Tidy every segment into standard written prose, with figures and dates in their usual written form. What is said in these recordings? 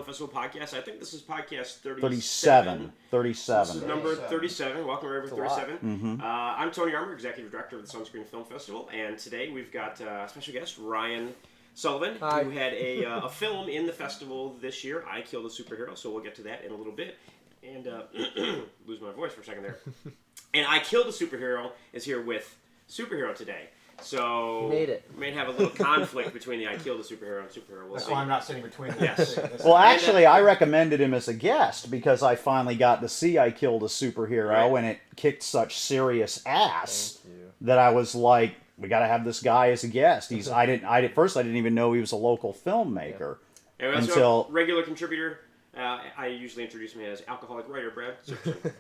Film Festival podcast. I think this is podcast 37. This is number 37. Welcome to number 37. Mm-hmm. I'm Tony Armour, Executive Director of the Sunscreen Film Festival, and today we've got a special guest, Ryan Sullivan, who had a film in the festival this year, I Killed a Superhero, so we'll get to that in a little bit. And lose my voice for a second there. And I Killed a Superhero is here with Superhero today. So made it. We may have a little conflict between the I Killed a Superhero and Superhero. That's why I'm not sitting between them. Yes. Well, actually, I recommended him as a guest because I finally got to see I Killed a Superhero, and it kicked such serious ass that I was like, we got to have this guy as a guest. At first I didn't even know he was a local filmmaker. Yeah. And until regular contributor. I usually introduce me as alcoholic writer Brad Superson.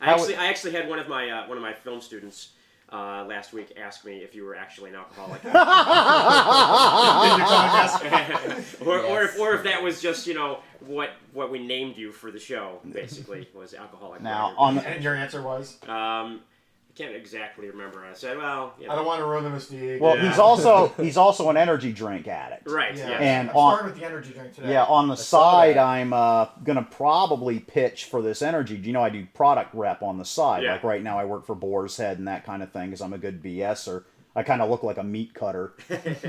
I actually had one of my film students last week ask me if you were actually an alcoholic, or if that was just what we named you for the show. Basically, was alcoholic. Now, and your answer was. I can't exactly remember. I said, well, I don't want to ruin the mystique. Well, he's also an energy drink addict. Right. Yeah. Yes. And I'm starting with the energy drink today. Yeah, on the side, I'm gonna probably pitch for this energy. I do product rep on the side. Yeah. Like right now, I work for Boar's Head and that kind of thing because I'm a good BSer. I kind of look like a meat cutter,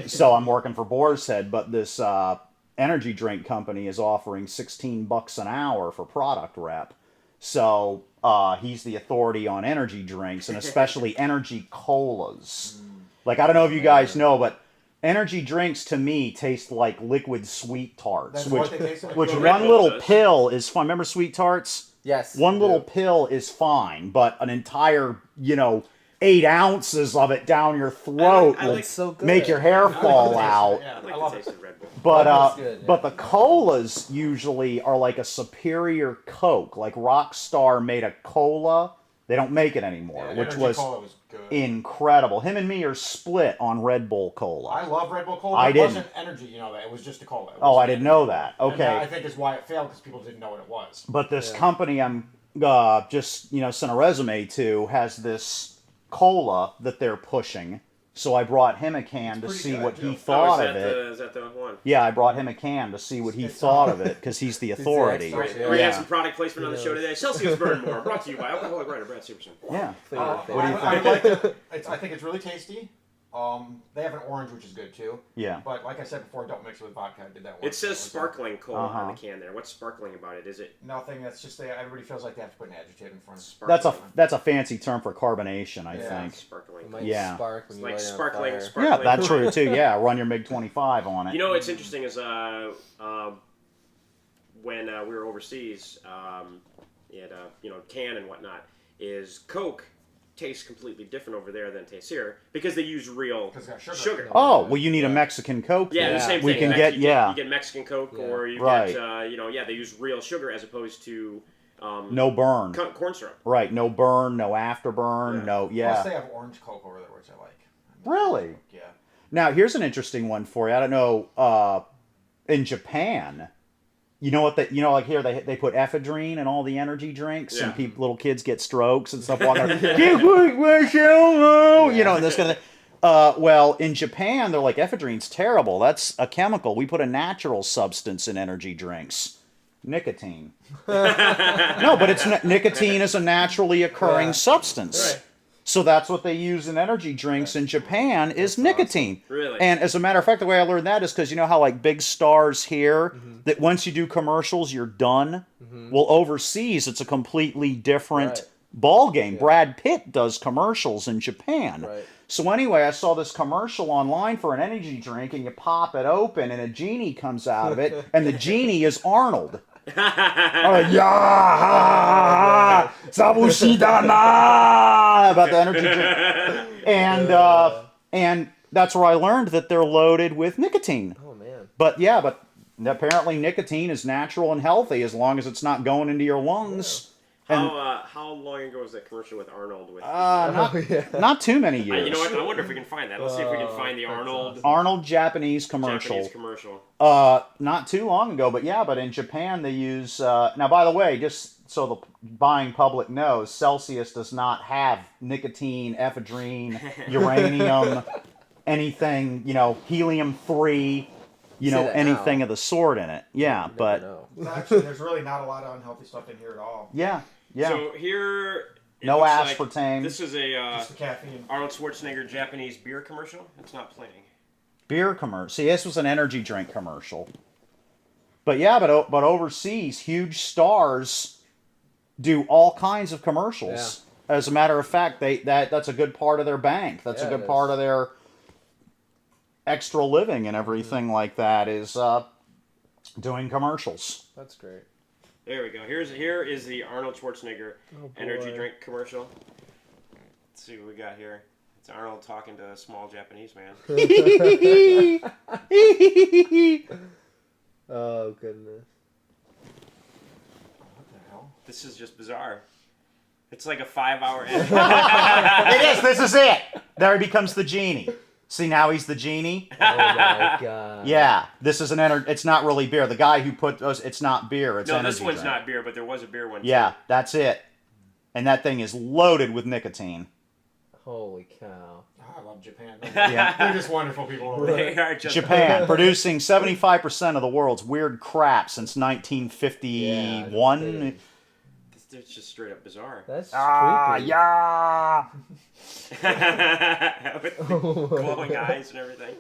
so I'm working for Boar's Head. But this energy drink company is offering $16 an hour for product rep. So he's the authority on energy drinks, and especially energy colas. Like, I don't know if you guys know, but energy drinks to me taste like liquid sweet tarts. That's what they taste like? Which Well, one Red Bull little does. pill is fine. Remember sweet tarts? Yes. One little pill is fine, but an entire, 8 ounces of it down your throat will so good. make your hair fall out. Yeah, I like I love the it. taste of Red Bull. But the colas usually are like a superior Coke. Like Rockstar made a cola. They don't make it anymore, Yeah, which Energy was Cola was good. incredible. Him and me are split on Red Bull Cola. I love Red Bull Cola. I It didn't. wasn't energy, that. It was just a cola. It Oh, wasn't I didn't know that. And Okay. that, I think is why it failed, because people didn't know what it was. But this company I'm just sent a resume to has this cola that they're pushing. So I brought him a can to pretty see good, what too. he thought is of that it. Is that the one? Yeah, I brought him a can to see what he thought of it because he's the authority. expert, We're gonna have some Yeah. product placement on the show today. Celsius Burn More, brought to you by alcoholic writer Brad Superson. Yeah. What do you I think? like it. I think it's really tasty. They have an orange, which is good too. Yeah. But like I said before, don't mix it with vodka. I did that once. It says sparkling cola on the Uh-huh. can there. What's sparkling about it? Is it Nothing. That's just everybody feels like they have to put an adjective in front. sparkling? That's a fancy term for carbonation, I Yeah. think. Sparkling. It might Yeah. spark when It's you like light it on sparkling. fire. Yeah, that's true too. Yeah, run your MiG-25 on it. You know what's interesting is when we were overseas at can and whatnot, is Coke tastes completely different over there than it tastes here because they use real 'Cause it's got sugar. sugar. Oh, well, you need a Mexican Coke. Yeah, then. the same We thing. can You get Mexican Coke, Yeah. or you Right. get they use real sugar as opposed to no burn. corn syrup. Right, no burn, no afterburn, Yeah. Plus yeah. they have orange Coke over there, which I like. Really? Yeah. Now, here's an interesting one for you. I don't know, in Japan, like here they put ephedrine in all the energy drinks, and little kids get strokes and stuff walking around. And this kind of thing. Well, in Japan, they're like, ephedrine's terrible. That's a chemical. We put a natural substance in energy drinks. Nicotine. No, but nicotine is a naturally occurring substance. Right. So that's what they use in energy drinks in Japan is nicotine. Really? And as a matter of fact, the way I learned that is because you know how like big stars here, that once you do commercials, you're done? Well, overseas, it's a completely different ball game. Yeah. Brad Pitt does commercials in Japan. Right. So anyway, I saw this commercial online for an energy drink, and you pop it open, and a genie comes out of it, and the genie is Arnold. Sabushidana about the energy drink, and that's where I learned that they're loaded with nicotine. Oh man. But apparently nicotine is natural and healthy as long as it's not going into your lungs. How long ago was that commercial with Arnold? Not too many years. You know what? I wonder if we can find that. Let's see if we can find the Arnold Arnold Japanese commercial. Not too long ago, but in Japan they use. Now, by the way, just so the buying public knows, Celsius does not have nicotine, ephedrine, uranium, anything. Helium-3. anything of the sort in it. Yeah, but actually, there's really not a lot of unhealthy stuff in here at all. Yeah. So here, no aspartame. This is a just the caffeine. Arnold Schwarzenegger Japanese beer commercial. It's not playing. Beer commercial. See, this was an energy drink commercial. But yeah, but overseas, huge stars do all kinds of commercials. Yeah. As a matter of fact, that's a good part of their bank. That's a good part of their extra living and everything like that is doing commercials. That's great. There we go. Here is the Arnold Schwarzenegger energy drink commercial. Let's see what we got here. It's Arnold talking to a small Japanese man. Oh, goodness. What the hell? This is just bizarre. It's like a 5-hour It is. This is it. There he becomes the genie. See, now he's the genie. Oh, my God. Yeah. This is it's not really beer. The guy who put those, it's not beer. It's energy this one's drink. not beer, but there was a beer one. Yeah, too. that's it. And that thing is loaded with nicotine. Holy cow. I love Japan. Yeah. They're just wonderful people over there. They are just Japan, producing 75% of the world's weird crap since 1951. It's just straight up bizarre. That's creepy. Yeah. With the glowing eyes and everything.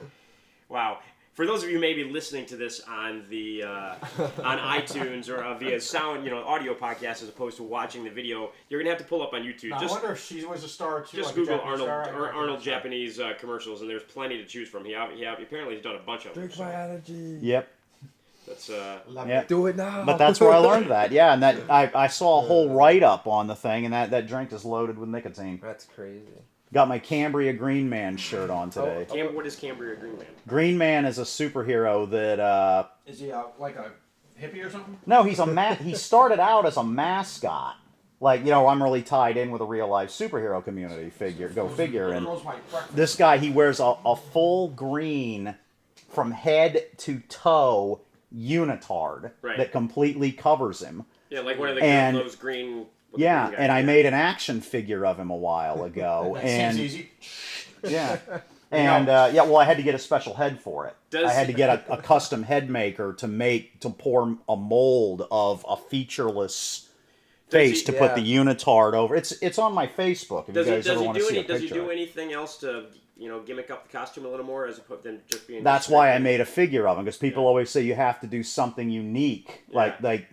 Wow. For those of you maybe listening to this on the on iTunes or via sound, audio podcast as opposed to watching the video, you're gonna have to pull up on YouTube. Now, I wonder if she was a star too. Just like Google Arnold Japanese commercials, and there's plenty to choose from. He apparently has done a bunch of them. Drink my energy. Yep. That's yeah. Do it now. But that's where I learned that. Yeah, and that I saw a whole write-up on the thing, and that drink is loaded with nicotine. That's crazy. Got my Cambria Green Man shirt on today. What is Cambria Green Man? Green Man is a superhero that... Is he like a hippie or something? No, he's he started out as a mascot. Like, I'm really tied in with a real-life superhero community figure. Go figure. And this guy, he wears a full green from head to toe unitard that completely covers him. Yeah, like one of those green... Yeah, and I made an action figure of him a while ago. That seems easy. Yeah. And, I had to get a special head for it. I had to get a custom head maker to pour a mold of a featureless face to put the unitard over. It's on my Facebook if you guys ever want to see a picture. Does he do anything else to, gimmick up the costume a little more as opposed to just being... That's why I made a figure of him, because people always say you have to do something unique. Yeah. Like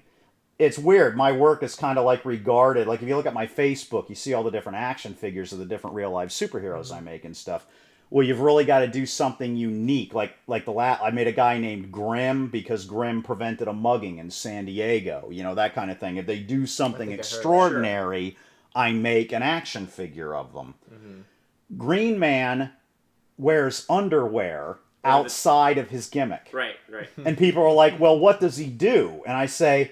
it's weird. My work is kind of regarded. Like if you look at my Facebook, you see all the different action figures of the different real life superheroes I make and stuff. Well, you've really got to do something unique. Like I made a guy named Grim because Grim prevented a mugging in San Diego. That kind of thing. If they do something extraordinary, I make an action figure of them. Mm-hmm. Green Man wears underwear outside of his gimmick. Right. And people are like, well, what does he do? And I say,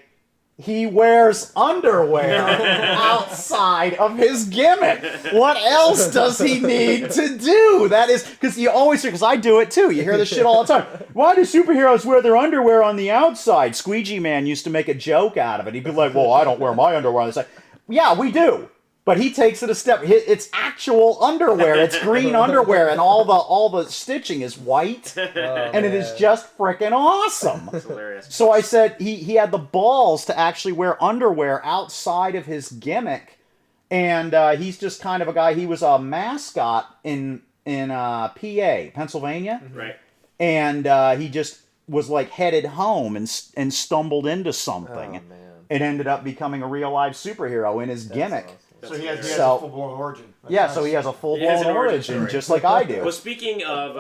he wears underwear outside of his gimmick. What else does he need to do? That is, because you always hear, because I do it too. You hear this shit all the time. Why do superheroes wear their underwear on the outside? Squeegee Man used to make a joke out of it. He'd be like, well, I don't wear my underwear on the side. Yeah, we do. But he takes it a step. It's actual underwear. It's green underwear, and all the stitching is white, and it is just freaking awesome. That's hilarious. So I said he had the balls to actually wear underwear outside of his gimmick, and he's just kind of a guy. He was a mascot in PA, Pennsylvania, right? And he just was headed home and stumbled into something. Oh, man. It ended up becoming a real live superhero in his gimmick. Awesome. So he has a full-blown origin. So he has a full-blown origin, just like I do. Well, speaking of...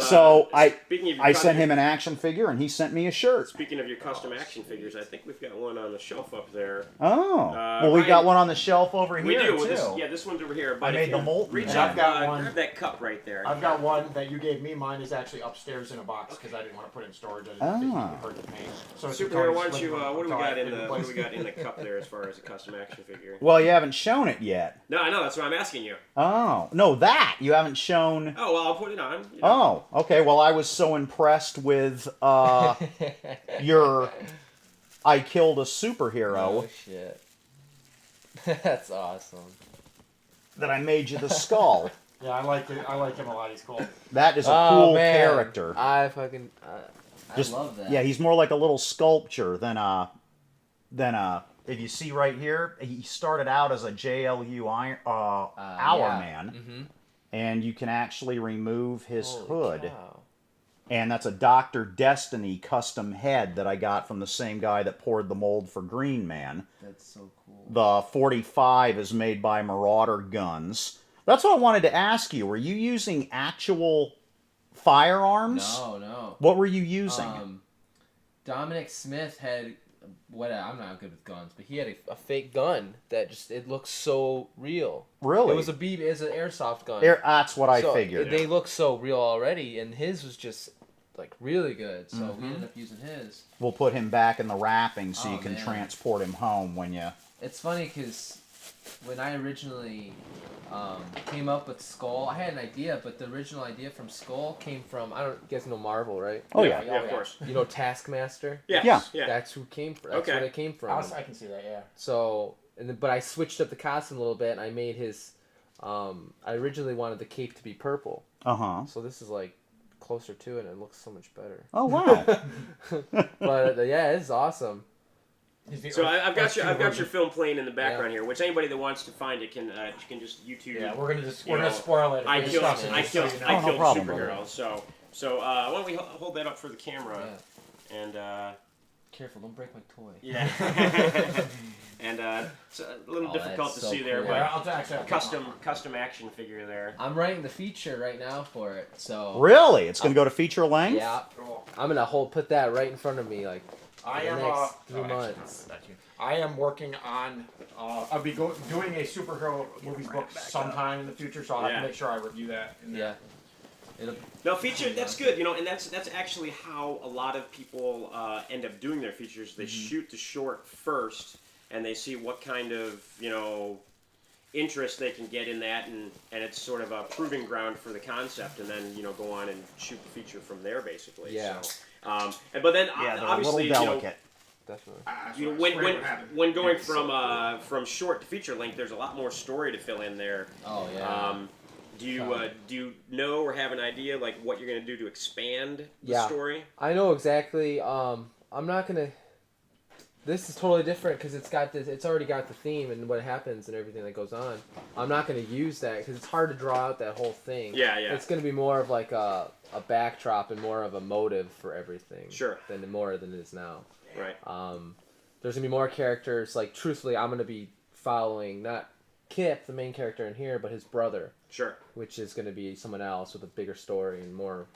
I sent him an action figure, and he sent me a shirt. Speaking of your custom action figures, I think we've got one on the shelf up there. Oh. We've got one on the shelf over here, we do. too. This one's over here. But I made the mold. Reach I've up, got one. grab that cup right there. I've got one that you gave me. Mine is actually upstairs in a box because I didn't want to put it in storage. I didn't think it hurt the paint. So Superhero, why don't you... what do we got in the cup there as far as a custom action figure? Well, you haven't shown it yet. No, I know. That's what I'm asking you. Oh. No, that! You haven't shown... Oh, well, I'll put it on. Oh, okay. Well, I was so impressed with your... I killed a superhero. Oh, shit. That's awesome. That I made you the skull. Yeah, I like it. I like him a lot. He's cool. That is a cool character. I fucking... Just, I love that. Yeah, he's more like a little sculpture than if you see right here, he started out as a JLU Hour Man, and you can actually remove his hood. Cow. And that's a Dr. Destiny custom head that I got from the same guy that poured the mold for Green Man. That's so cool. The 45 is made by Marauder Guns. That's what I wanted to ask you. Were you using actual firearms? No. What were you using? Dominic Smith had I'm not good with guns, but he had a fake gun that it looks so real. Really? It was an airsoft gun. That's what I figured. They look so real already, and his was just like really good. So we ended up using his. We'll put him back in the wrapping so you can man. transport him home when you... It's funny because when I originally came up with Skull, I had an idea, but the original idea from Skull came from, you guys know Marvel, right? Oh, yeah. Yeah, of course. You know Taskmaster? Yes. Yeah. That's where it came from. I can see that, yeah. So, but I switched up the costume a little bit, and I made his, I originally wanted the cape to be purple. Uh-huh. So this is like closer to it, and it looks so much better. Oh, wow. But yeah, it's awesome. So I've got your film playing in the background here, which anybody that wants to find it can just YouTube. Yeah, we're gonna spoil it. I killed no problem, superhero. So why don't we hold that up for the camera? Yeah. And Careful, don't break my toy. yeah. And it's a little difficult to so see there, cool. but custom action figure there. I'm writing the feature right now for it, so. Really? It's going to go to feature length? Yeah. Cool. I'm gonna put that right in front of me, like. I the am next 3 months. I am working on. I'll be doing a superhero movies book sometime in the future, so I'll have to make sure I review that. Yeah. No, feature, that's good, and that's actually how a lot of people end up doing their features. They shoot the short first, and they see what kind of, interest they can get in that, and it's sort of a proving ground for the concept, and then, go on and shoot the feature from there, basically. Yeah. So, but then, obviously, a little delicate. Definitely. When going from short to feature length, there's a lot more story to fill in there. Oh, yeah. Do you know or have an idea like what you're gonna do to expand the story? I know exactly. I'm not gonna. This is totally different because it's already got the theme and what happens and everything that goes on. I'm not gonna use that because it's hard to draw out that whole thing. Yeah. It's gonna be more of like a backdrop and more of a motive for everything. Sure. Than it is now. Right. There's gonna be more characters. Like truthfully, I'm gonna be following not Kip, the main character in here, but his brother. Sure. Which is going to be someone else with a bigger story and more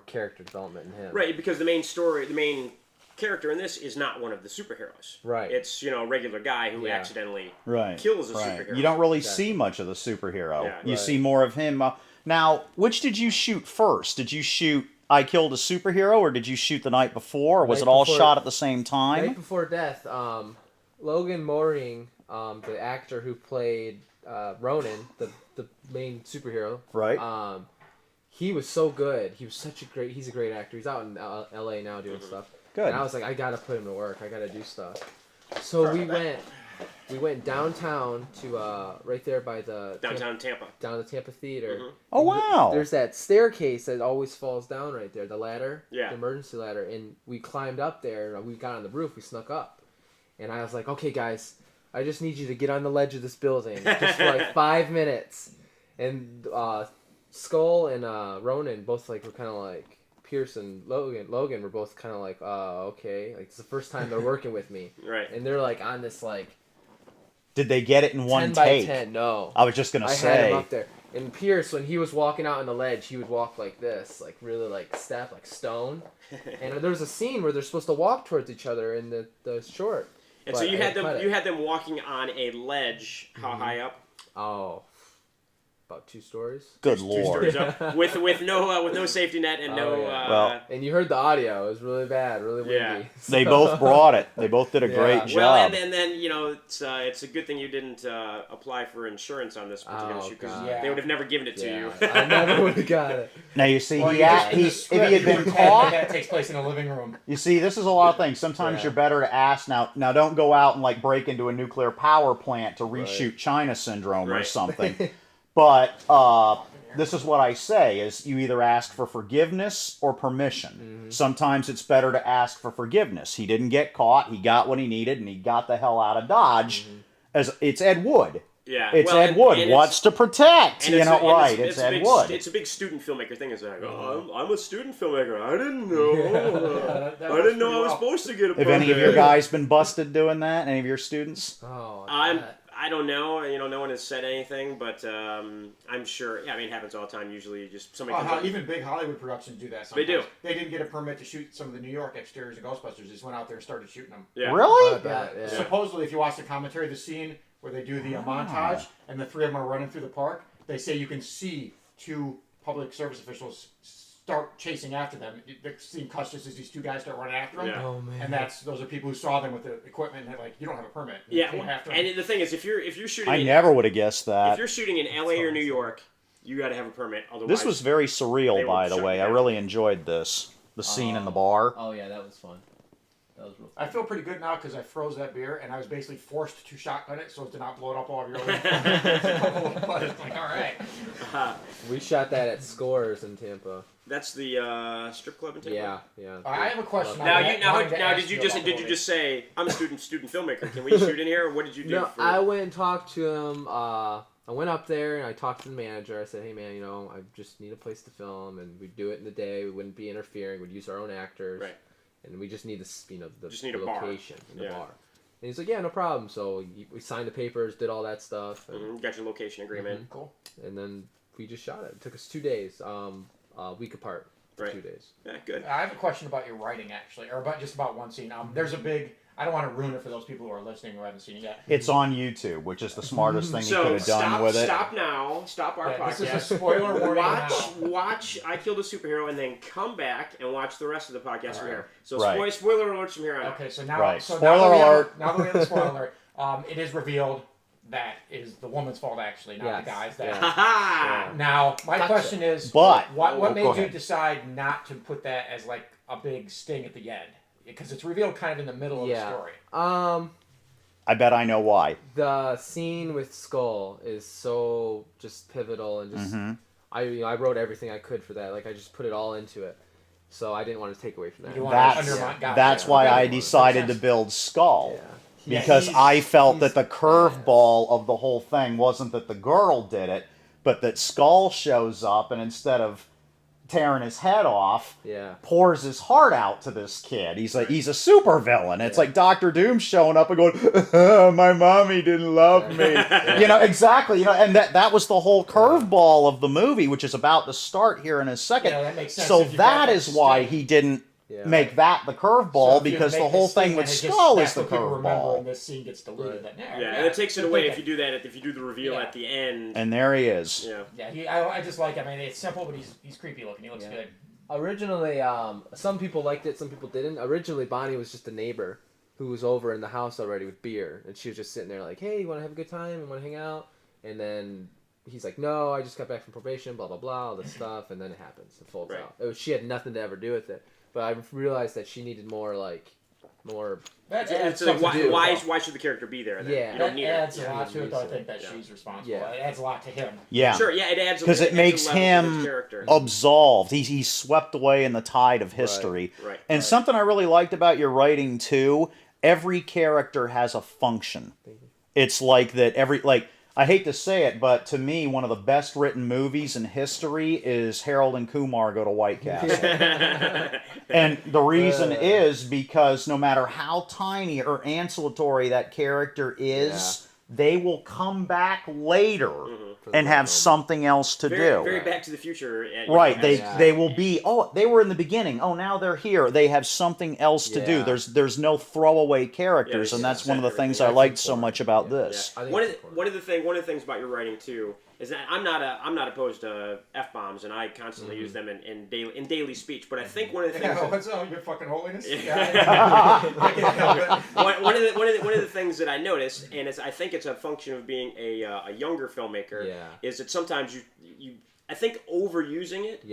character development in him. Right, because the main character in this is not one of the superheroes. Right. It's a regular guy who accidentally kills a superhero. You don't really see much of the superhero. Yeah, you see more of him. Now, which did you shoot first? Did you shoot I Killed a Superhero, or did you shoot the night before? Or was it all shot at the same time? Night Before Death. Logan Moring, the actor who played Ronan, the main superhero. Right. He was so good. He's a great actor. He's out in LA now doing stuff. Good. And I was like, I gotta put him to work. I gotta do stuff. So we went downtown to right there by the Tampa. Down the Tampa Theater. Mm-hmm. Oh, wow. There's that staircase that always falls down right there, the ladder, the emergency ladder, and we climbed up there. We got on the roof. We snuck up, and I was like, okay, guys, I just need you to get on the ledge of this building just for like 5 minutes. And Skull and Ronan both were kind of like. Pierce and Logan were both kind of like, okay, it's the first time they're working with me, right? And they're on this Did they get it in one 10 take? by 10, no. I was just gonna say. I had him up there, and Pierce, when he was walking out on the ledge, he would walk like this, really step like stone. And there was a scene where they're supposed to walk towards each other in the short. And so you had them walking on a ledge. How high up? Oh. About 2 stories. Good lord. 2 stories up. with no safety net and and you heard the audio. It was really bad, really windy. Yeah. They both brought it. They both did a great job. Well, and then it's a good thing you didn't apply for insurance on this particular shoot because they would have never given it to you. I never would have got it. Now you see, if he had been caught, that takes place in a living room. You see, this is a lot of things. Sometimes you're better to ask. Now don't go out and break into a nuclear power plant to reshoot China Syndrome or something. But this is what I say, is you either ask for forgiveness or permission. Sometimes it's better to ask for forgiveness. He didn't get caught. He got what he needed, and he got the hell out of Dodge. As it's Ed Wood. Yeah, it's Ed Wood. What's to protect? It's Ed Wood. It's a big student filmmaker thing. It's like, I'm a student filmmaker. I didn't know. I didn't know I was supposed to get a permit. Have any of your guys been busted doing that? Any of your students? Oh, I don't know. No one has said anything, but I'm sure. Yeah, I mean, it happens all the time. Usually, just somebody. Even big Hollywood productions do that. Sometimes. They do. They didn't get a permit to shoot some of the New York exteriors of Ghostbusters. They just went out there and started shooting them. Yeah. Really? Yeah. Supposedly, if you watch the commentary, the scene where they do the montage and the three of them are running through the park, they say you can see two public service officials start chasing after them. The scene cuts just as these two guys start running after them. Yeah. Oh man. And those are people who saw them with the equipment and they're like, you don't have a permit. Yeah, and the thing is, if you're shooting, I never would have guessed if that. you're shooting in LA or New York, you got to have a permit. Otherwise, This was very surreal, by the way. I really enjoyed this. The scene in the bar. Oh yeah, that was fun. That was real fun. I feel pretty good now because I froze that beer and I was basically forced to shotgun it so as to not blow it up all of your other. But it's like, all right. We shot that at Scores in Tampa. That's the strip club in Tampa. Yeah. I have a question. Now, did you just say I'm a student filmmaker? Can we shoot in here? Or what did you do? No, I went and talked to him. I went up there and I talked to the manager. I said, "Hey man, I just need a place to film, and we'd do it in the day. We wouldn't be interfering. We'd use our own actors, right? And we just need the just need a location bar. in the bar." And he's like, "Yeah, no problem." So we signed the papers, did all that stuff. And, got your location agreement. Cool. And then we just shot it. It took us 2 days, a week apart. For 2 days. Yeah, good. I have a question about your writing, actually, or just about one scene. There's a big. I don't want to ruin it for those people who are listening who haven't seen it yet. It's on YouTube, which is the smartest thing you could have done with it. Stop now. Stop our podcast. This is a spoiler warning. Watch I Killed a Superhero, and then come back and watch the rest of the podcast from here. So Right. spoiler alerts from here on. Okay, so now, Right. Spoiler alert. Now that we have the spoiler alert, it is revealed that is the woman's fault, actually, not the guy's. Now, my question is, But what made go you ahead. decide not to put that as like a big sting at the end? Because it's revealed kind of in the middle of the story. I bet I know why. The scene with Skull is so just pivotal and just I wrote everything I could for that. Like I just put it all into it. So I didn't want to take away from that. That's why I decided to build Skull. Because I felt that the curveball of the whole thing wasn't that the girl did it, but that Skull shows up and instead of tearing his head off, pours his heart out to this kid. He's a super villain. It's like Dr. Doom showing up and going, my mommy didn't love me. Exactly. And that was the whole curveball of the movie, which is about to start here in a second. That makes sense. So that is why he didn't make that the curveball, because the whole thing with Skull is the curveball. And this scene gets diluted. And it takes it away if you do that. If you do the reveal at the end. And there he is. I just like him. I mean, it's simple, but he's creepy looking. He looks good. Originally, some people liked it, some people didn't. Originally, Bonnie was just a neighbor who was over in the house already with beer, and she was just sitting there like, "Hey, you want to have a good time? You want to hang out?" And then he's like, "No, I just got back from probation, blah blah blah, all this stuff," and then it happens. It folds out. She had nothing to ever do with it. But I realized that she needed more. It's like, why should the character be there? Then? Yeah, you don't need adds a lot to it. Though I think that she's responsible. Yeah. It adds a lot to him. Yeah, sure. Yeah, it adds because it makes him absolved. He's swept away in the tide of history. Right. And something I really liked about your writing too. Every character has a function. It's like that. I hate to say it, but to me, one of the best written movies in history is Harold and Kumar Go to White Castle. And the reason is because no matter how tiny or ancillary that character is, they will come back later and have something else to do. Very Back to the Future. Right. They will be, they were in the beginning. Oh, now they're here. They have something else to do. There's no throwaway characters, and that's one of the things I liked so much about this. One of the things about your writing too is that I'm not opposed to F-bombs, and I constantly use them in daily speech. But I think one of the things what's up, your fucking holiness? One of the things that I notice, and I think it's a function of being a younger filmmaker, is that sometimes you I think overusing it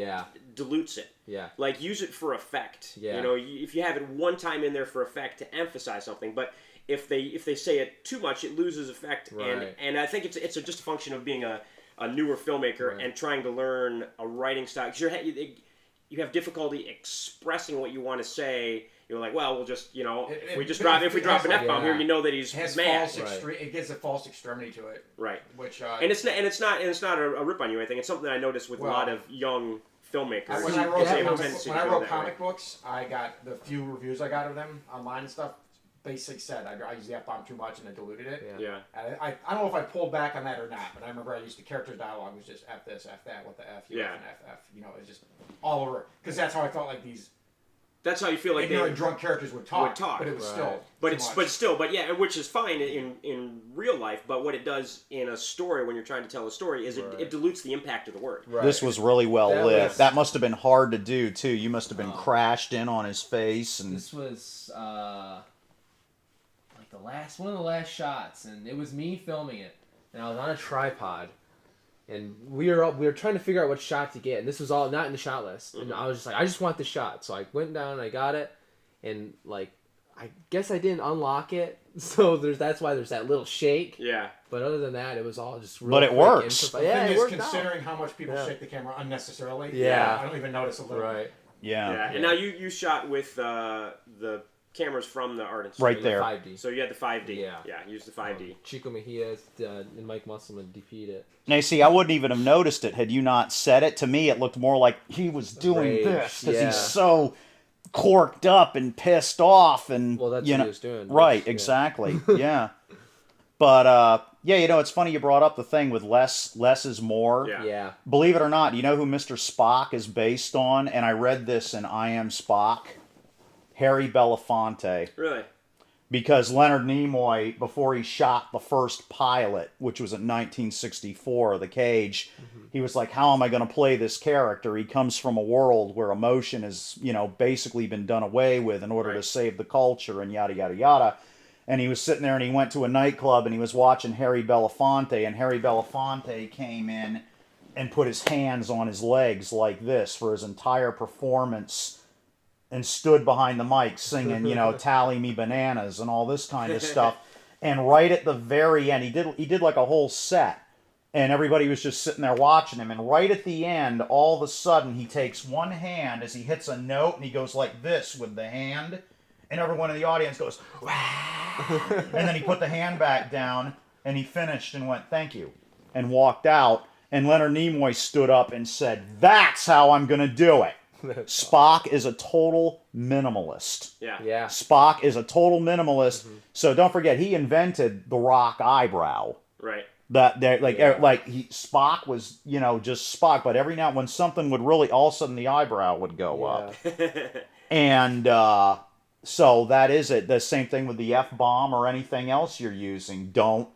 dilutes it. Yeah. Like use it for effect. Yeah. If you have it one time in there for effect to emphasize something, but if they say it too much, it loses effect. Right. And I think it's just a function of being a a newer filmmaker and trying to learn a writing style, because you have difficulty expressing what you want to say. You're like, well, we'll just, if we drop an F-bomb here, you know that he's mad. It gives a false extremity to it. Right. Which and it's not a rip on you. I think it's something that I noticed with a lot of young filmmakers. When I wrote comic books, I got the few reviews I got of them online and stuff. Basically said I used the F-bomb too much and I diluted it. Yeah. And I don't know if I pulled back on that or not, but I remember I used the character dialogue was just F this, F that, what the F, you F and F. It's just all over. Because that's how I felt like these. That's how you feel like ignorant drunk characters would talk. But it was still. Which is fine in real life. But what it does in a story when you're trying to tell a story is it dilutes the impact of the word. Right. This was really well lit. That must have been hard to do too. You must have been crashed in on his face, and this was one of the last shots, and it was me filming it, and I was on a tripod, and we were trying to figure out what shot to get, and this was all not in the shot list, and I was just like, I just want the shot, so I went down and I got it, and like I guess I didn't unlock it, so that's why there's that little shake. Yeah. But other than that, it was all just real. But it works. The thing is, considering how much people shake the camera unnecessarily, I don't even notice a little. Right. Yeah. And now you shot with the cameras from the art institute. Right there. 5D. So you had the 5D. Yeah. Yeah, use the 5D. Chico Mejia and Mike Musselman DP'd it. Now, see, I wouldn't even have noticed it had you not said it. To me, it looked more like he was doing this because he's so corked up and pissed off. And, well, that's what he was doing. Right, exactly. Yeah. But, it's funny you brought up the thing with less is more. Yeah. Believe it or not, you know who Mr. Spock is based on? And I read this in I Am Spock. Harry Belafonte. Really? Because Leonard Nimoy, before he shot the first pilot, which was in 1964, The Cage, he was like, how am I going to play this character? He comes from a world where emotion has, basically been done away with in order to save the culture and yada, yada, yada. And he was sitting there and he went to a nightclub and he was watching Harry Belafonte, and Harry Belafonte came in and put his hands on his legs like this for his entire performance and stood behind the mic singing, Tally Me Bananas and all this kind of stuff. And right at the very end, he did like a whole set. And everybody was just sitting there watching him. And right at the end, all of a sudden, he takes one hand as he hits a note, and he goes like this with the hand. And everyone in the audience goes, wah! And then he put the hand back down, and he finished and went, thank you, and walked out. And Leonard Nimoy stood up and said, that's how I'm going to do it. Spock is a total minimalist. Yeah. Spock is a total minimalist. So don't forget, he invented the rock eyebrow. Right. Spock was, just Spock, but every now when something would really, all of a sudden the eyebrow would go up. And so that is it. The same thing with the F-bomb or anything else you're using. Don't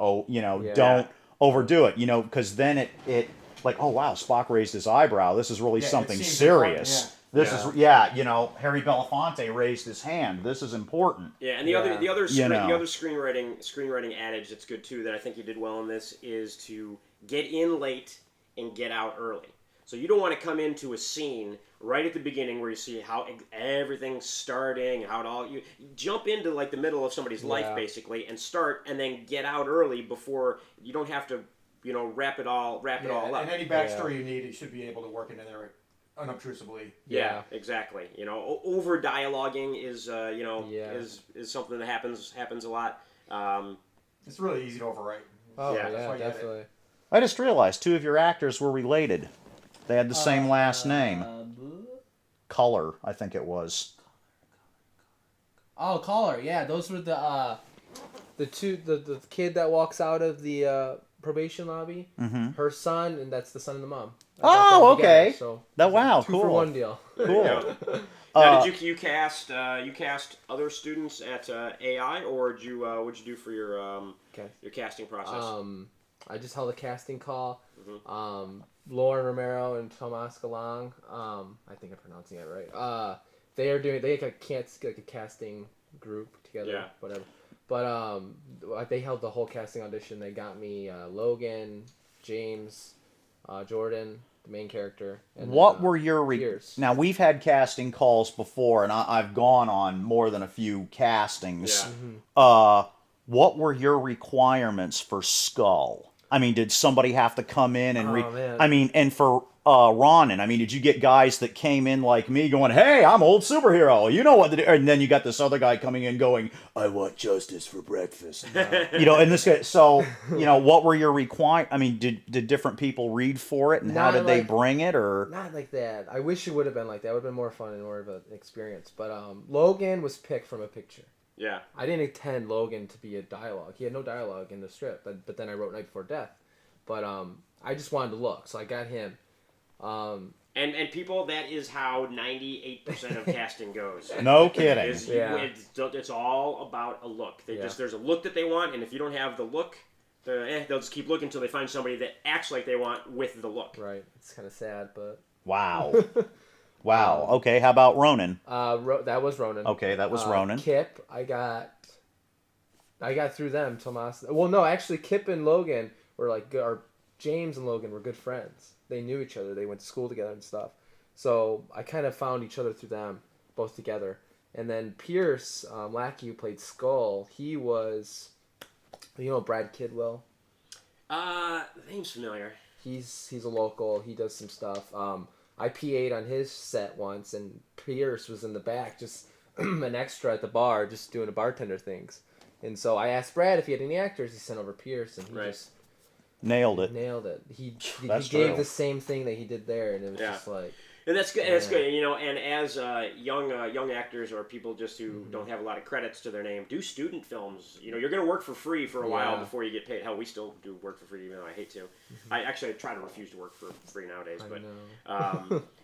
overdo it, because then it like, oh wow, Spock raised his eyebrow. This is really something serious. Harry Belafonte raised his hand. This is important. Yeah, and the other screenwriting adage that's good too that I think you did well in this is to get in late and get out early. So you don't want to come into a scene right at the beginning where you see how everything's starting, how it all you jump into like the middle of somebody's life basically and start, and then get out early before you don't have to wrap it all up. And any backstory you need, you should be able to work into there unobtrusively. Yeah, exactly. Over dialoguing is is something that happens a lot. It's really easy to overwrite. Oh yeah, definitely. I just realized 2 of your actors were related. They had the same last name. Color, I think it was. Oh, Color. Yeah, those were the kid that walks out of the probation lobby. Mm-hmm. Her son, and that's the son of the mom. Oh, okay. Together, so wow, 2 cool. for 1 deal. Cool. Now, did you cast other students at AI, or what'd you do for your casting process? I just held a casting call. Lauren Romero and Tomas Galang. I think I'm pronouncing it right. They got a casting group together. Whatever. But they held the whole casting audition. They got me Logan, James, Jordan, the main character. And what were your Pierce. Now we've had casting calls before, and I've gone on more than a few castings. Yeah. What were your requirements for Skull? I mean, did somebody have to come in and man. I mean, and for Ronin, I mean, did you get guys that came in like me going, "Hey, I'm old superhero. You know what to do," and then you got this other guy coming in going, "I want justice for breakfast." You know, and this guy. So, you know, what were your I mean, did different people read for it, and how did they bring it, or not like that? I wish it would have been like that. It would have been more fun and more of an experience. But Logan was picked from a picture. Yeah. I didn't intend Logan to be a dialogue. He had no dialogue in the strip, but then I wrote Night Before Death. But I just wanted to look, so I got him. And people, that is how 98% of casting goes. no kidding? It's all about a look. There's a look that they want, and if you don't have the look, they'll just keep looking until they find somebody that acts like they want with the look. Right. It's kind of sad, but Wow. Wow. Okay. How about Ronin? That was Ronin. Okay, that was Ronin. Kip, I got through them. Tomas. Well, no, actually, Kip and Logan were like, or James and Logan were good friends. They knew each other. They went to school together and stuff. So I kind of found each other through them, both together. And then Pierce, Lackey, who played Skull, he was, you know, Brad Kidwell. The name's familiar. He's a local. He does some stuff. I PA'd on his set once, and Pierce was in the back, just an extra at the bar, just doing the bartender things. And so I asked Brad if he had any actors. He sent over Pierce, and he just nailed it. He gave the same thing that he did there, and it was just like. And that's good. That's good. You know, and as young actors or people just who don't have a lot of credits to their name, do student films. You know, you're going to work for free for a while before you get paid. Hell, we still do work for free, even though I hate to. I try to refuse to work for free nowadays.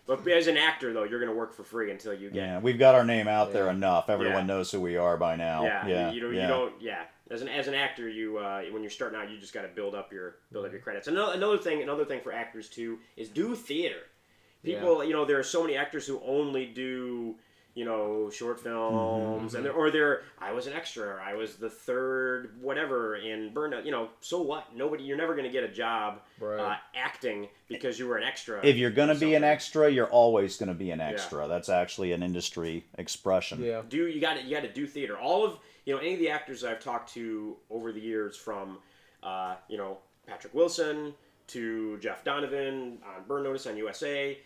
But as an actor, though, you're going to work for free until you get. Yeah, we've got our name out there enough. Everyone knows who we are by now. You don't. Yeah. As an actor, you when you're starting out, you just got to build up your credits. Another thing for actors too is do theater. People, you know, there are so many actors who only do, you know, short films, and I was an extra, or I was the third whatever in Burnout. You know, so what? You're never going to get a job acting because you were an extra. If you're going to be an extra, you're always going to be an extra. That's actually an industry expression. Yeah. You got to do theater. All of any of the actors I've talked to over the years, from Patrick Wilson to Jeff Donovan on Burn Notice on USA.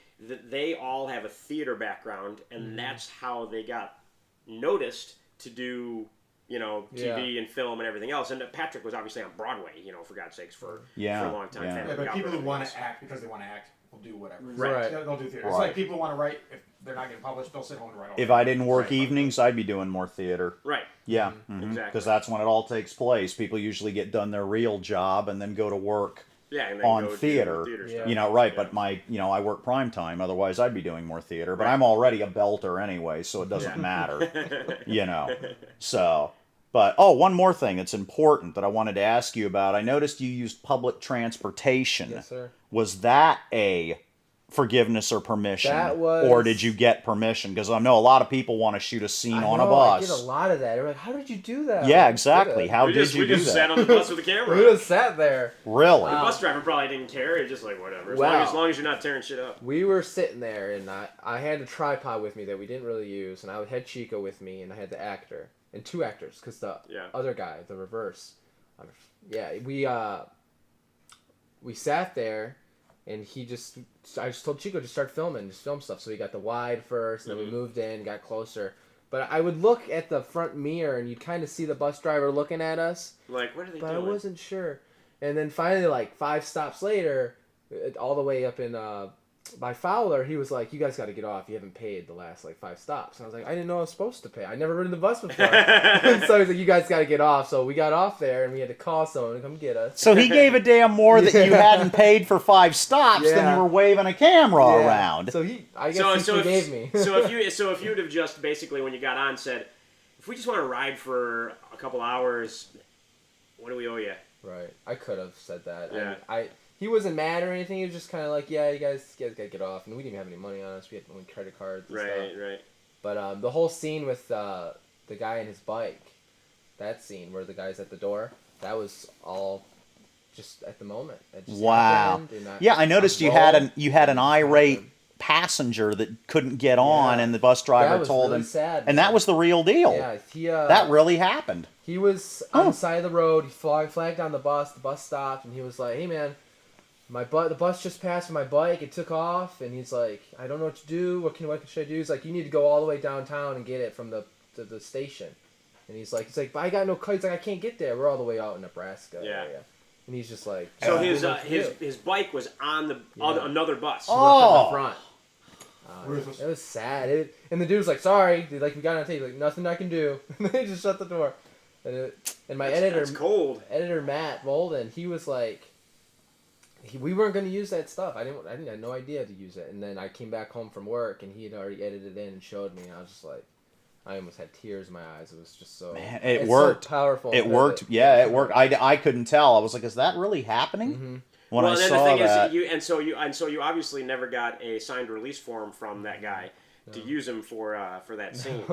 They all have a theater background, and that's how they got noticed to do, TV and film and everything else. And Patrick was obviously on Broadway, for God's sakes, for a long time. Yeah. But people who want to act because they want to act will do whatever. Right. They'll do theater. It's like people who want to write, if they're not getting published, they'll sit home and write all If I didn't work evenings, I'd be doing more theater. Right. Yeah. Exactly. Because that's when it all takes place. People usually get done their real job and then go to work. And then on go theater, stuff. But I work prime time. Otherwise, I'd be doing more theater. But I'm already a belter anyway, so it doesn't matter, So, but one more thing that's important that I wanted to ask you about. I noticed you used public transportation. Yes, sir. Was that a forgiveness or permission? That was... Or did you get permission? Because I know a lot of people want to shoot a scene on a bus. I get a lot of that. They're like, how did you do that? Yeah, exactly. How did you do that? We just sat on the bus with the camera. We just sat there. Really? The bus driver probably didn't care. He was just like, whatever. As long as you're not tearing shit up. We were sitting there, and I had a tripod with me that we didn't really use, and I had Chico with me, and I had the actor. And two actors, because the other guy, the reverse. We sat there, and I just told Chico to start filming, just film stuff. So we got the wide first, and then we moved in, got closer. But I would look at the front mirror, and you'd kind of see the bus driver looking at us. Like, what are they doing? But I wasn't sure. And then finally, like 5 stops later, all the way up in by Fowler, he was like, "You guys got to get off. You haven't paid the last 5 stops." And I was like, "I didn't know I was supposed to pay. I never ridden the bus before." And so he's like, "You guys got to get off." So we got off there, and we had to call someone to come get us. So he gave a damn more that you hadn't paid for 5 stops than you were waving a camera around. So I guess he forgave me. So if you'd have just basically, when you got on, said, "If we just want to ride for a couple hours, what do we owe you?" Right. I could have said that. Yeah. He wasn't mad or anything. He was just kind of like, "Yeah, you guys got to get off." And we didn't even have any money on us. We had only credit cards and stuff. Right. But the whole scene with the guy and his bike, that scene where the guy's at the door, that was all just at the moment. It just happened, I noticed you had an irate passenger that couldn't get on, Yeah. and the bus driver That was told really him. sad, and man. that was the real deal. Yeah, That really happened. He was on the side of the road. He flagged down the bus. The bus stopped, and he was like, "Hey, man, the bus just passed my bike. It took off." And he's like, "I don't know what to do. What should I do?" He's like, "You need to go all the way downtown and get it from the station." And he's like, "But I got no car." He's like, "I can't get there. We're all the way out in Nebraska area." And he's just like, So "Yeah, his bike was on another bus. Oh. the front." It was sad. And the dude was like, "Sorry." We got on tape. Like, "Nothing I can do." And they just shut the door. And my editor, That's cold. editor Matt Bolden, he was like, we weren't going to use that stuff. I had no idea to use it. And then I came back home from work, and he had already edited it in and showed me. And I was just like, I almost had tears in my eyes. It was just so... Man, it's worked. So powerful. It worked. Yeah, it worked. I couldn't tell. I was like, is that really happening? Mm-hmm. When I then saw the thing that. is, you obviously never got a signed release form from that guy to use him for that scene.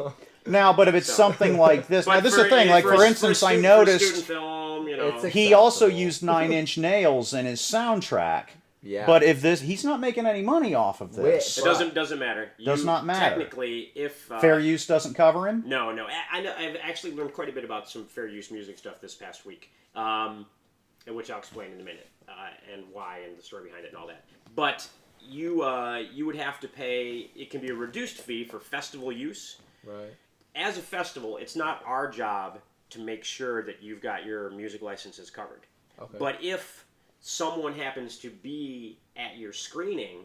Now, but if it's something like this, now this is the thing. Like for instance, I for noticed student film, It's he also acceptable. used 9 Inch Nails in his soundtrack. Yeah. But if he's not making any money off of this. It doesn't matter. Does not matter. Technically, if Fair use doesn't cover him. No. I know. I've actually learned quite a bit about some fair use music stuff this past week, which I'll explain in a minute, and why, and the story behind it, and all that. But you would have to pay. It can be a reduced fee for festival use. Right. As a festival, it's not our job to make sure that you've got your music licenses covered. Okay. But if someone happens to be at your screening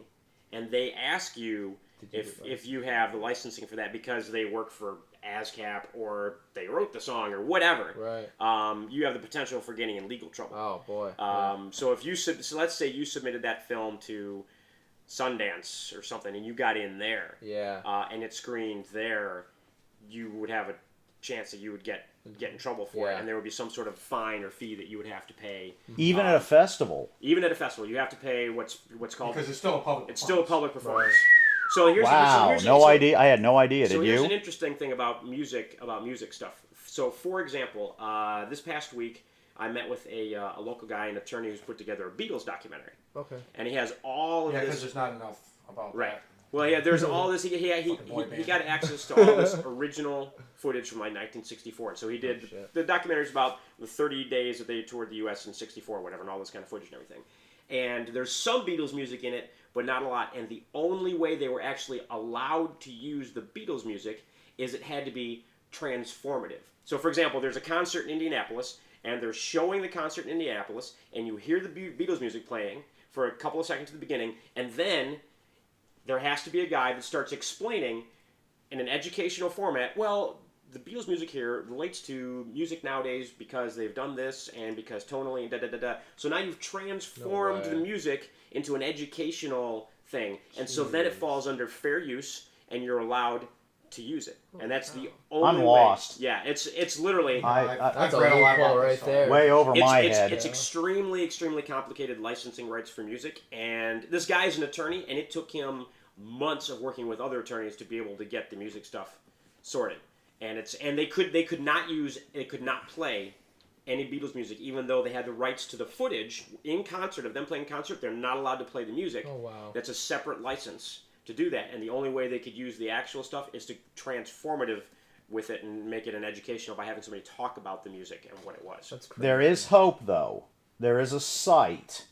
and they ask you if you have the licensing for that because they work for ASCAP or they wrote the song or whatever, Right. you have the potential for getting in legal trouble. Oh, boy. So if so let's say you submitted that film to Sundance or something and you got in there, and it screened there, you would have a chance that you would get in trouble for it, and there would be some sort of fine or fee that you would have to pay. Even at a festival. Even at a festival, you have to pay what's called... Because it's still a public It's still a public performance. Right. So here's idea. I had no idea. So Did here's you? an interesting thing about music stuff. So for example, this past week, I met with a local guy, an attorney who's put together a Beatles documentary. Okay. And he has all of Yeah, this... because there's not enough about that. Well, yeah, there's all this. He got access to all this original footage from like 1964. So he did the documentary's about the 30 days that they toured the U.S. in '64, whatever, and all this kind of footage and everything. And there's some Beatles music in it, but not a lot. And the only way they were actually allowed to use the Beatles music is it had to be transformative. So, for example, there's a concert in Indianapolis, and they're showing the concert in Indianapolis, and you hear the Beatles music playing for a couple of seconds at the beginning, and then there has to be a guy that starts explaining in an educational format, well, the Beatles music here relates to music nowadays because they've done this and because tonally and da-da-da-da. So now you've transformed the music into an educational thing. And so then it falls under fair use and you're allowed to use it. And that's the only I'm way. lost. Yeah, it's literally... That's a read a lot loophole about right this there. Way over my head. It's extremely, extremely complicated licensing rights for music. And this guy is an attorney, and it took him months of working with other attorneys to be able to get the music stuff sorted. And they could not play any Beatles music, even though they had the rights to the footage in concert of them playing concert. They're not allowed to play the music. Oh, wow. That's a separate license to do that. And the only way they could use the actual stuff is to transformative with it and make it an educational by having somebody talk about the music and what it was. That's crazy. There is hope, though. There is a site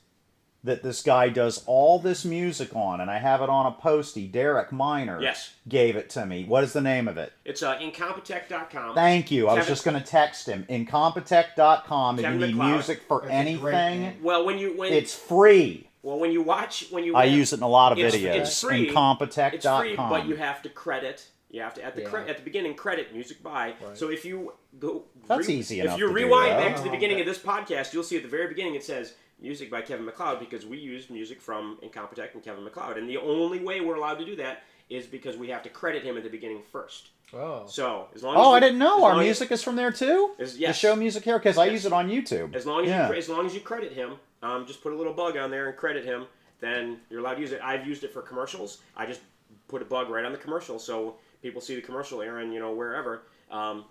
that this guy does all this music on, and I have it on a postie. Derek Miner gave it to me. What is the name of it? It's Incompetech.com. Thank you. I was just going to text him. Incompetech.com. If you need McLeod. music for anything, Well, it's free. Well, when you I use it in a lot of videos. It's free. Incompetech.com. It's free, but you have to credit. You have to at the beginning credit music by. Right. So if you go, that's easy enough. If you to rewind do, back to the beginning of this podcast, you'll see at the very beginning it says music by Kevin MacLeod because we used music from Incompetech and Kevin MacLeod, and the only way we're allowed to do that is because we have to credit him at the beginning first. Oh. So as long as I didn't know our music is from there too. Yes. The show music here because I use it on YouTube. As long as you credit him, just put a little bug on there and credit him, then you're allowed to use it. I've used it for commercials. I just put a bug right on the commercial so people see the commercial airing, wherever.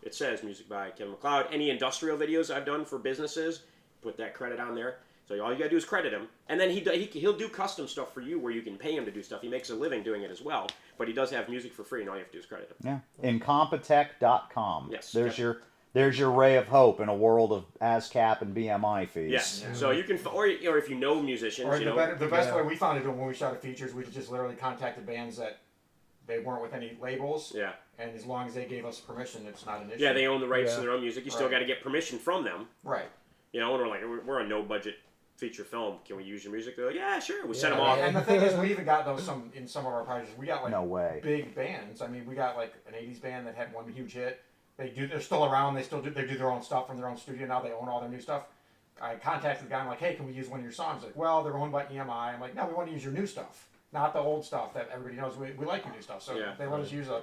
It says music by Kevin MacLeod. Any industrial videos I've done for businesses, put that credit on there. So all you gotta do is credit him, and then he'll do custom stuff for you where you can pay him to do stuff. He makes a living doing it as well, but he does have music for free, and all you have to do is credit him. Yeah. Incompetech.com. Yes. There's your ray of hope in a world of ASCAP and BMI fees. Yes. Yeah. So you can, or if you know musicians, or the best way we found it when we shot a features, we just literally contacted bands that they weren't with any labels. Yeah. And as long as they gave us permission, it's not an issue. Yeah, they own the rights to their own music. You still got to get permission from them. Right. You know, and we're like, we're a no-budget feature film. Can we use your music? They're like, yeah, sure. We sent them off. And the thing is, we even got those in some of our projects. We got like No way. big bands. I mean, we got like an '80s band that had one huge hit. They're still around. They do their own stuff from their own studio now. They own all their new stuff. I contacted the guy. I'm like, hey, can we use one of your songs? Like, well, they're owned by EMI. I'm like, no, we want to use your new stuff, not the old stuff that everybody knows. We like your new stuff. So they let us use a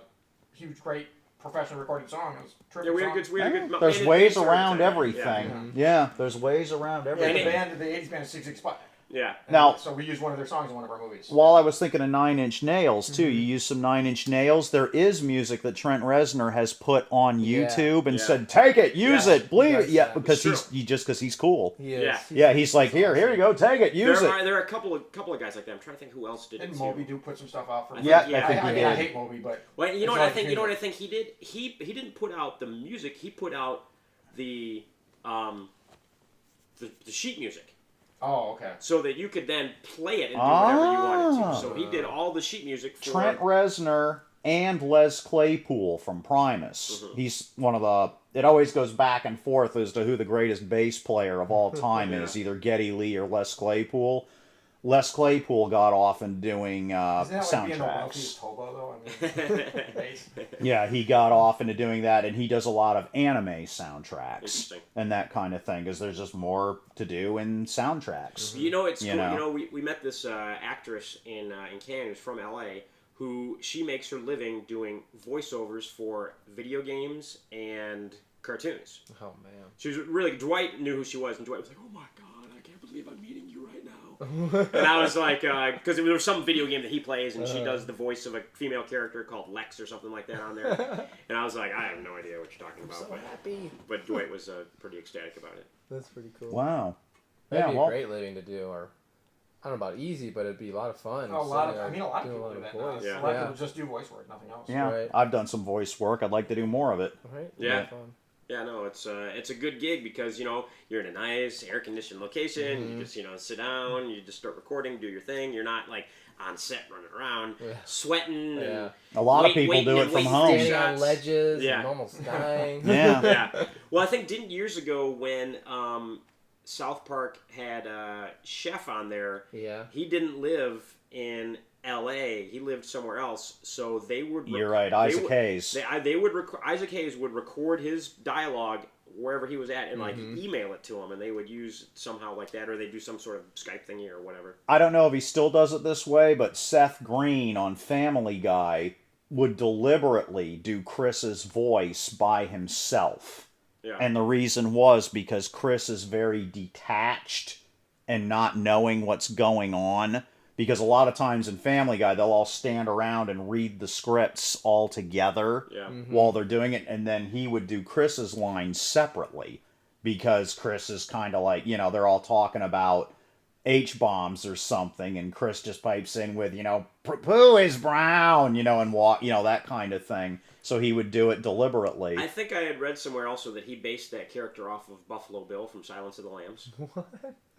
huge, great professionally recorded song. It was a terrific we had a good. There's ways around time. everything. Yeah, there's ways around everything. Yeah, the '80s band is 6 Spot. Yeah. Now, so we used one of their songs in one of our movies. While I was thinking of Nine Inch Nails too, you used some Nine Inch Nails. There is music that Trent Reznor has put on YouTube and said, "Take it, use it, believe it." Because because he's cool. He's like, here you go, take it, use it. There are a couple of guys like that. I'm trying to think who else did it. Didn't Moby do put some stuff out for? I think he did. I hate Moby, but well, you know what I think. You know what I think he did. He didn't put out the music. He put out the sheet music. Oh, okay. So that you could then play it and do whatever you wanted to. So he did all the sheet music for Trent Reznor and Les Claypool from Primus. He's one of the... It always goes back and forth as to who the greatest bass player of all time is, either Geddy Lee or Les Claypool. Les Claypool got off in doing soundtracks. Yeah, he got off into doing that, and he does a lot of anime soundtracks and that kind of thing, because there's just more to do in soundtracks. You know, it's cool. You know, we met this actress in Canada who's from LA, who she makes her living doing voiceovers for video games and cartoons. Oh man, she was really. Dwight knew who she was, and Dwight was like, "Oh my god, I can't believe I'm meeting you right now." And I was like, because there was some video game that he plays, and she does the voice of a female character called Lex or something like that on there. And I was like, I have no idea what you're talking about. I'm so happy. But Dwight was pretty ecstatic about it. That's pretty cool. Wow. That'd be a great living to do, or I don't know about easy, but it'd be a lot of fun. A lot of people do that. Voice. A lot of people just do voice work, nothing else. Yeah, right. I've done some voice work. I'd like to do more of it. Right? Yeah. Yeah, no, it's a good gig because, you know, you're in a nice air-conditioned location, you just, sit down, you just start recording, do your thing, you're not, like, on set running around, sweating, and a lot of people do it from home. Standing on ledges and almost dying. Yeah. Well, I think years ago when South Park had Chef on there, he didn't live in L.A. He lived somewhere else, so they would. You're right, Isaac Hayes. Isaac Hayes would record his dialogue wherever he was at and email it to him, and they would use somehow like that, or they do some sort of Skype thingy or whatever. I don't know if he still does it this way, but Seth Green on Family Guy would deliberately do Chris's voice by himself. Yeah. And the reason was because Chris is very detached and not knowing what's going on. Because a lot of times in Family Guy, they'll all stand around and read the scripts all together while they're doing it. And then he would do Chris's lines separately. Because Chris is kind of like, they're all talking about H-bombs or something. And Chris just pipes in with, poo is brown, and walk, that kind of thing. So he would do it deliberately. I think I had read somewhere also that he based that character off of Buffalo Bill from Silence of the Lambs. What?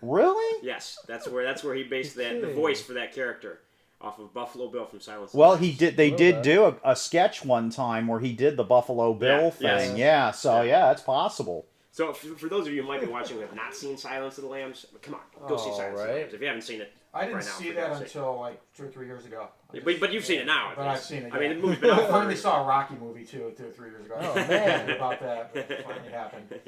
Really? Yes, that's where he based the voice for that character off of Buffalo Bill from Silence of the Well, Lambs. they did do a sketch one time where he did the Buffalo Bill thing. Yes. Yeah, it's possible. So for those of you who might be watching who have not seen Silence of the Lambs, come on, go see Silence of the Lambs. If you haven't seen it, I didn't see that until like 2 or 3 years ago. But you've seen it now. But I've seen it. I mean, the movie's been out. I finally saw a Rocky movie 2 or 3 years ago. Oh man, about that. It finally happened.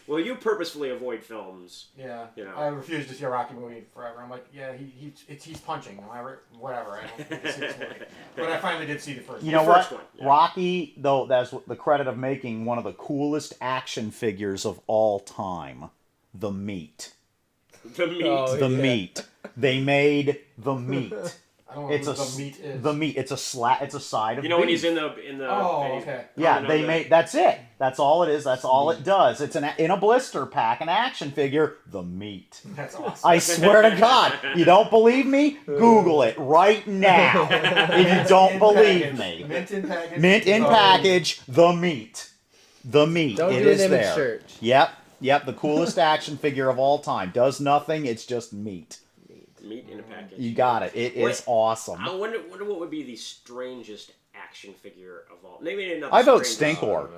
Well, you purposefully avoid films. Yeah. I refuse to see a Rocky movie forever. I'm like, he's punching. Whatever. I don't need to see this movie. But I finally did see the first one. You know what? Rocky, though, that's the credit of making one of the coolest action figures of all time. The Meat. The Meat. The Meat. They made The Meat. don't know It's what the meat is. The meat. It's a side of You know when beef. he's in the Oh, and he's okay. Yeah, pounding they on made. That's it. That's all it is. That's all it does. It's in a blister pack, an action figure. The meat. That's awesome. I swear to God, you don't believe me? Google it right now. If you don't believe me, Mint in package. mint in package. The meat. The meat. Don't It do is an image there. search. Yep. The coolest action figure of all time. Does nothing. It's just meat. meat in a package. You got it. It is awesome. I wonder what would be the strangest action figure of all. Maybe not. I vote strangest. Stinkor.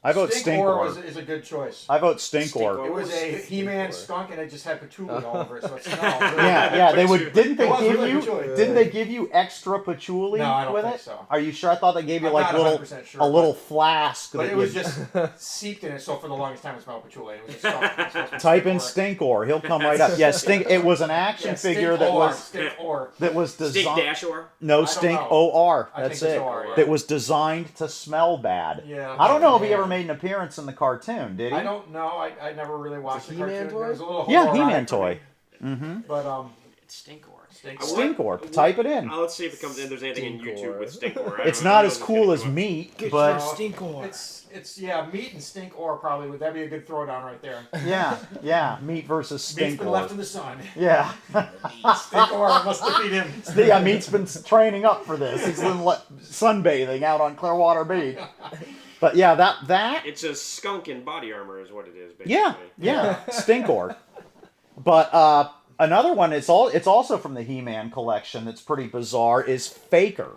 I vote Stinkor Stinkor. is a good choice. I vote Stinkor. Stinkor. It was a He-Man Stinkor. skunk and it just had patchouli all over it, so it smelled. Yeah. They would. Didn't they It was give really you? patchouli. Didn't they give you extra patchouli No, I don't with think it? so. Are you sure? I thought they gave you I'm like not 100% sure, a little but- flask. But that it was you- just seeped in it, so for the longest time it smelled patchouli. It was a skunk. It smelled Type in Stinkor. Stinkor. He'll come right up. Yeah, Stink. It was an action Yeah, figure Stinkor. that was Stink designed. Dashor. No, don't Stink know. OR. I That's think it. it's OR, yeah. That was designed to smell bad. Yeah. I don't know if he Yeah. ever made an appearance in the cartoon. Did he? I don't know. I never really watched the He-Man cartoon. toy? It was a little Yeah, homoerotic He-Man for me. toy. But It's Stinkor. Stinkor. Type it in. Let's see if it comes in. There's anything in Stinkor. YouTube with Stinkor. It's not as cool as meat, but Stinkor. it's meat and Stinkor probably would that be a good throwdown right there. yeah, meat versus Meat's been left in Stinkor. the sun. Yeah, Stinkor must defeat him. yeah, meat's been training up for this. He's been sunbathing out on Clearwater Beach. But yeah, that It's a skunk in body armor, is what it is. Basically. yeah, Stinkor. But another one, it's also from the He-Man collection that's pretty bizarre, is Faker.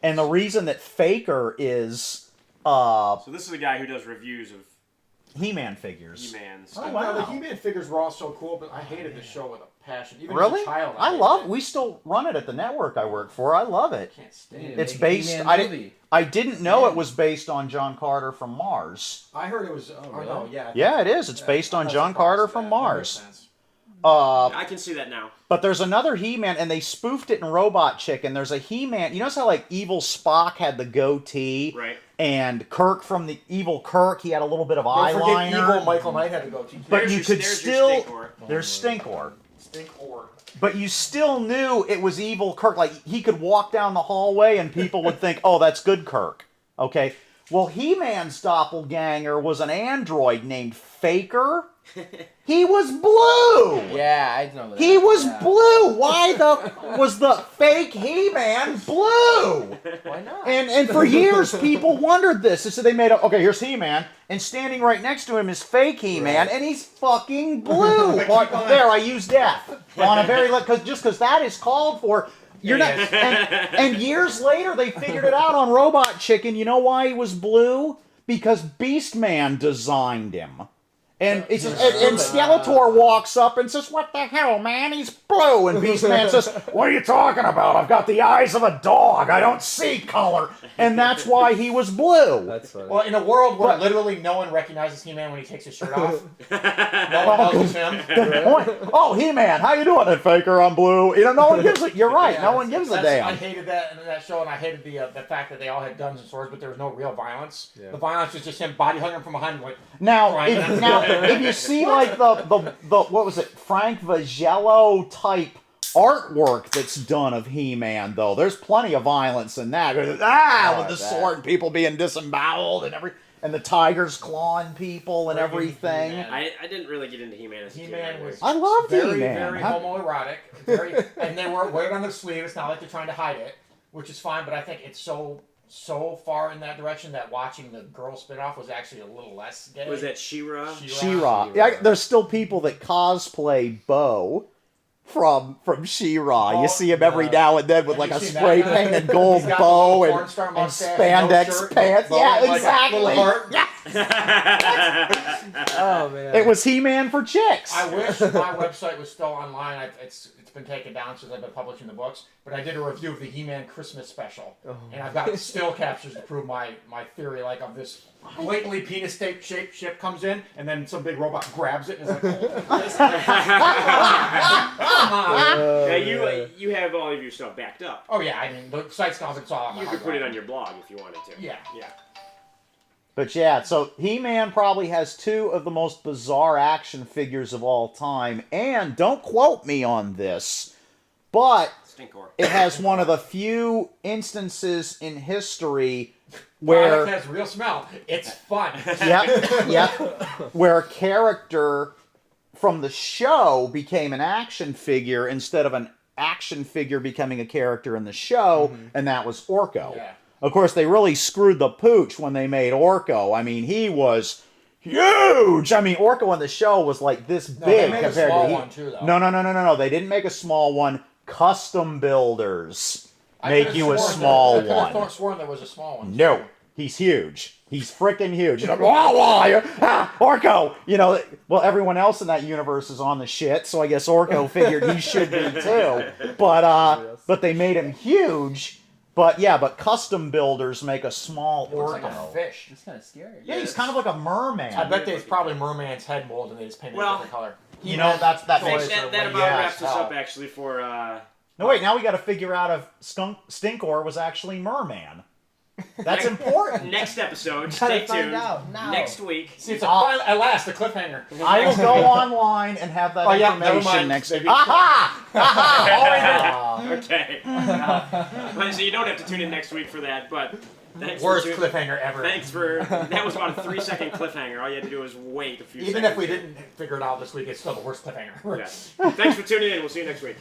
And the reason that Faker is So this is a guy who does reviews of He-Man figures. He-Man Oh, stuff. wow. The He-Man figures were all so cool, but I hated the show with a passion. Even Really? as a child, I hated love. it. We still run it at the network I work for. I love it. Can't stand it. It's Make a based. He-Man movie. I didn't know it was based on John Carter from Mars. I heard it was. really? No, yeah. Yeah, it is. It's based on I'm not John surprised Carter at from that. Mars. That makes sense. I can see that now. But there's another He-Man, and they spoofed it in Robot Chicken. There's a He-Man. You notice how like evil Spock had the goatee, Right. and Kirk from the evil Kirk, he had a little bit of Don't forget eyeliner. evil Michael Knight had to go to. But There's you your- could there's still. your Stinkor. There's Stinkor. Stinkor. But you still knew it was evil Kirk. Like, he could walk down the hallway and people would think, oh, that's good Kirk. Okay? Well, He-Man's doppelganger was an android named Faker. He was blue! Yeah, I know that. He was Yeah. blue! Why was the fake He-Man blue? Why not? And for years, people wondered this. So they made up, okay, here's He-Man, and standing right next to him is fake He-Man, and he's fucking blue. There, I used F on a very, because that is called for. You're not, and years later, they figured it out on Robot Chicken. You know why he was blue? Because Beastman designed him. And it's and Skeletor walks up and says, "What the hell, man? He's blue." And Beastman says, "What are you talking about? I've got the eyes of a dog. I don't see color." And that's why he was blue. That's funny. Well, in a world where literally no one recognizes He-Man when he takes his shirt off, no one knows it's him. Good point. Oh, He-Man, how you doing, Faker? I'm blue. You know, no one gives it. You're right. Yeah, no one gives a I damn. hated that show, and I hated the fact that they all had guns and swords, but there was no real violence. Yeah. The violence was just him body hugging him from behind, like Now, Right. if you see like the what was it, Frank Vagello type artwork that's done of He-Man, though, there's plenty of violence in that. With the sword, and people being disemboweled and the tigers clawing people and everything. He-Man. I didn't really get into He-Man as a kid. He-Man was I loved very, He-Man. very homoerotic, and they were wearing on their sleeve. It's not like they're trying to hide it, which is fine. But I think it's so far in that direction that watching the girl spin-off was actually a little less gay. Was that She-Ra? She-Ra. Yeah, there's still people that cosplay Bo from She-Ra. Oh, You see him every now and then with Have like you a seen spray that guy? painted gold He's got bow the and, porn star and mustache and no spandex shirt, pants. bow, Yeah, like a exactly. little heart. Yeah. Oh man. It was He-Man for chicks. I wish my website was still online. It's been taken down since I've been publishing the books. But I did a review of the He-Man Christmas special, and I've got still captures to prove my theory, like of this blatantly penis-shaped ship comes in, and then some big robot grabs it and is like, oh, this. Come on. Now you have all of your stuff backed up. Oh yeah, I mean the site's gone. It's all. You could put it on your blog if you wanted to. Yeah. Yeah. But yeah, so He-Man probably has two of the most bizarre action figures of all time. And don't quote me on this, but Stinkor. It has one of the few instances in history Where where it has real smell. It's fun. yep, where a character from the show became an action figure instead of an action figure becoming a character in the show, and that was Orko. Yeah. Of course, they really screwed the pooch when they made Orko. I mean, he was huge. I mean, Orko in the show was like this big they made a compared small to one too, though. No. They didn't make a small one. Custom builders I make could've you a sworn small I could've one. sworn there was a small one. No, he's huge. He's freaking huge. And I'm, Orko! You know, well, everyone else in that universe is on the shit, so I guess Orko figured he should be too. But they made him huge. But custom builders make a small Looks like a Orko. fish. It's kind of scary. Yeah, he's kind of like a merman. I bet there's probably merman's head mold and they just painted it a different color. You know, that That makes about yes, wraps us hell. up, actually, for... No, wait, now we got to figure out if Stinkor was actually merman. That's important. Next episode, Gotta stay find tuned. out now. Next week. See, it's at last a cliffhanger. I will go online and have that never information mind. next Maybe- week. Aha! Okay. So you don't have to tune in next week for that, but thanks Worst for cliffhanger ever. Thanks for... That was about a 3-second cliffhanger. All you had to do was wait a few seconds. Even if we didn't figure it out this week, it's still the worst cliffhanger. Yeah. Thanks for tuning in. We'll see you next week.